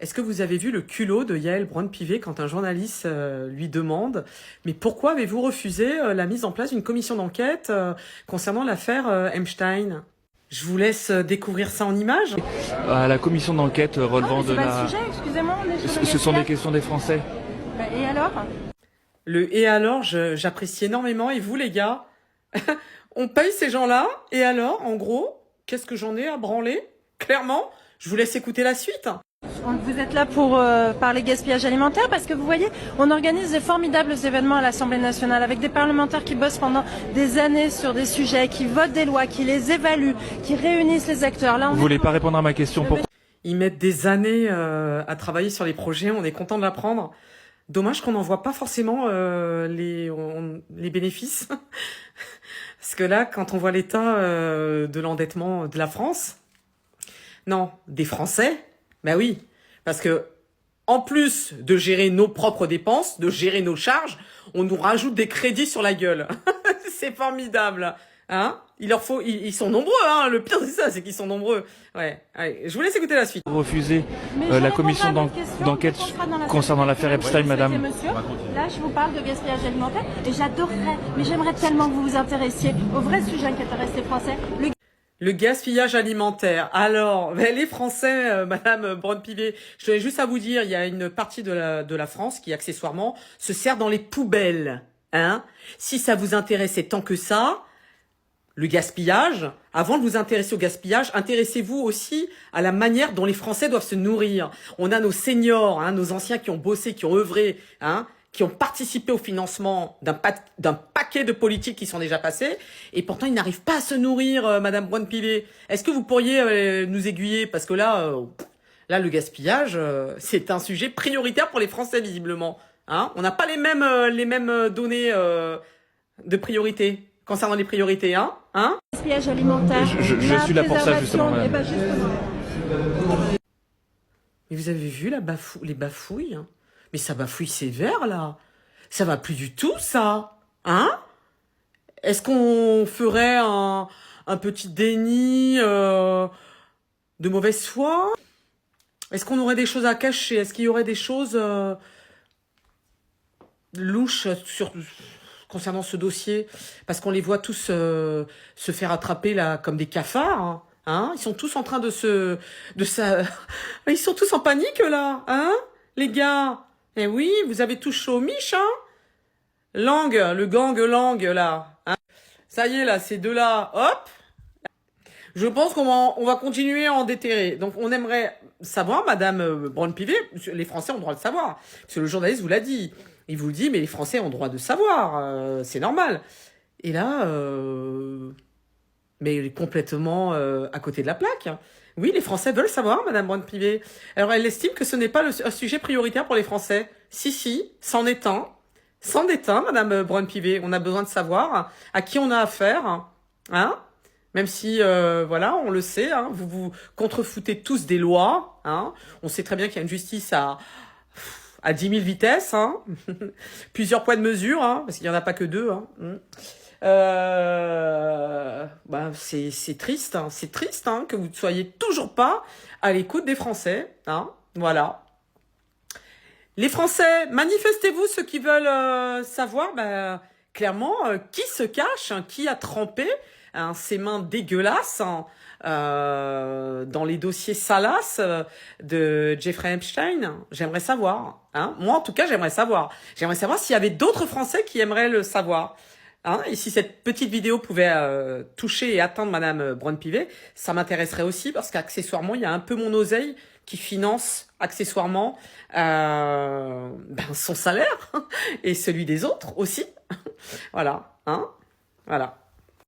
Est-ce que vous avez vu le culot de Yael Braun-Pivet quand un journaliste lui demande « Mais pourquoi avez-vous refusé la mise en place d'une commission d'enquête concernant l'affaire Epstein ?» Je vous laisse découvrir ça en images. À la commission d'enquête relevant de la... Sujet, excusez-moi, on est sur Ce sont des questions des Français. Et alors? Le « et alors », j'apprécie énormément. Et vous, les gars, on paye ces gens-là. Et alors, en gros, qu'est-ce que j'en ai à branler? Clairement, je vous laisse écouter la suite. Vous êtes là pour parler gaspillage alimentaire parce que vous voyez, on organise des formidables événements à l'Assemblée nationale avec des parlementaires qui bossent pendant des années sur des sujets, qui votent des lois, qui les évaluent, qui réunissent les acteurs. Là, Vous voulez pas répondre à ma question? Pourquoi? Ils mettent des années à travailler sur les projets, on est content de l'apprendre. Dommage qu'on n'en voit pas forcément les bénéfices. Parce que là, quand on voit l'état de l'endettement de la France, non, des Français, ben oui, parce que en plus de gérer nos propres dépenses, de gérer nos charges, on nous rajoute des crédits sur la gueule. C'est formidable, hein? Ils sont nombreux, hein. Le pire c'est ça, c'est qu'ils sont nombreux. Ouais. Allez, je vous laisse écouter la suite. Refuser la commission d'enquête concernant l'affaire Epstein, madame. Monsieur, là, je vous parle de gaspillage alimentaire et j'adorerais, mais j'aimerais tellement que vous vous intéressiez au vrai sujet qui intéresse les Français. Le gaspillage alimentaire. Alors, les Français, Madame Braun-Pivet, je tenais juste à vous dire, il y a une partie de la France qui, accessoirement, se sert dans les poubelles. Hein? Si ça vous intéressait tant que ça, le gaspillage, avant de vous intéresser au gaspillage, intéressez-vous aussi à la manière dont les Français doivent se nourrir. On a nos seniors, hein, nos anciens qui ont bossé, qui ont œuvré, hein, qui ont participé au financement d'un paquet de politiques qui sont déjà passés, et pourtant ils n'arrivent pas à se nourrir, Madame Braun-Pivet. Est-ce que vous pourriez nous aiguiller? Parce que là, le gaspillage, c'est un sujet prioritaire pour les Français, visiblement. Hein, on n'a pas les mêmes données de priorité concernant les priorités, hein? Gaspillage alimentaire. Je suis là pour ça, justement, madame. Mais vous avez vu les bafouilles, hein? Mais ça bafouille sévère, là. Ça va plus du tout, ça. Hein? Est-ce qu'on ferait un petit déni de mauvaise foi? Est-ce qu'on aurait des choses à cacher? Est-ce qu'il y aurait des choses louches concernant ce dossier? Parce qu'on les voit tous se faire attraper, là, comme des cafards, hein? Ils sont tous en train ils sont tous en panique, là, hein? Les gars. Eh oui, vous avez tous chaud mich, hein? Le gang Lang, là. Hein, ça y est, là, ces deux-là, hop. Je pense on va continuer à en déterrer. Donc, on aimerait savoir, Madame Braun-Pivet, les Français ont le droit de savoir. Parce que le journaliste vous l'a dit. Il vous dit, mais les Français ont le droit de savoir. C'est normal. Et là, mais complètement à côté de la plaque. Oui, les Français veulent savoir, Madame Braun-Pivet. Alors, elle estime que ce n'est pas un sujet prioritaire pour les Français. Si, c'en est un. C'en est un, Madame Braun-Pivet. On a besoin de savoir à qui on a affaire. Hein? Même si, voilà, on le sait, hein, vous contrefoutez tous des lois. Hein? On sait très bien qu'il y a une justice à 10 000 vitesses. Hein? Plusieurs poids de mesure, hein, parce qu'il n'y en a pas que deux. Hein? C'est triste, hein, que vous ne soyez toujours pas à l'écoute des Français, hein, voilà. Les Français, manifestez-vous, ceux qui veulent savoir, clairement, qui se cache, hein, qui a trempé ses mains dégueulasses dans les dossiers salaces de Jeffrey Epstein. J'aimerais savoir, hein. Moi, en tout cas, j'aimerais savoir. J'aimerais savoir s'il y avait d'autres Français qui aimeraient le savoir. Hein, et si cette petite vidéo pouvait toucher et atteindre Madame Braun-Pivet, ça m'intéresserait aussi parce qu'accessoirement, il y a un peu mon oseille qui finance accessoirement son salaire et celui des autres aussi. Voilà, hein, voilà.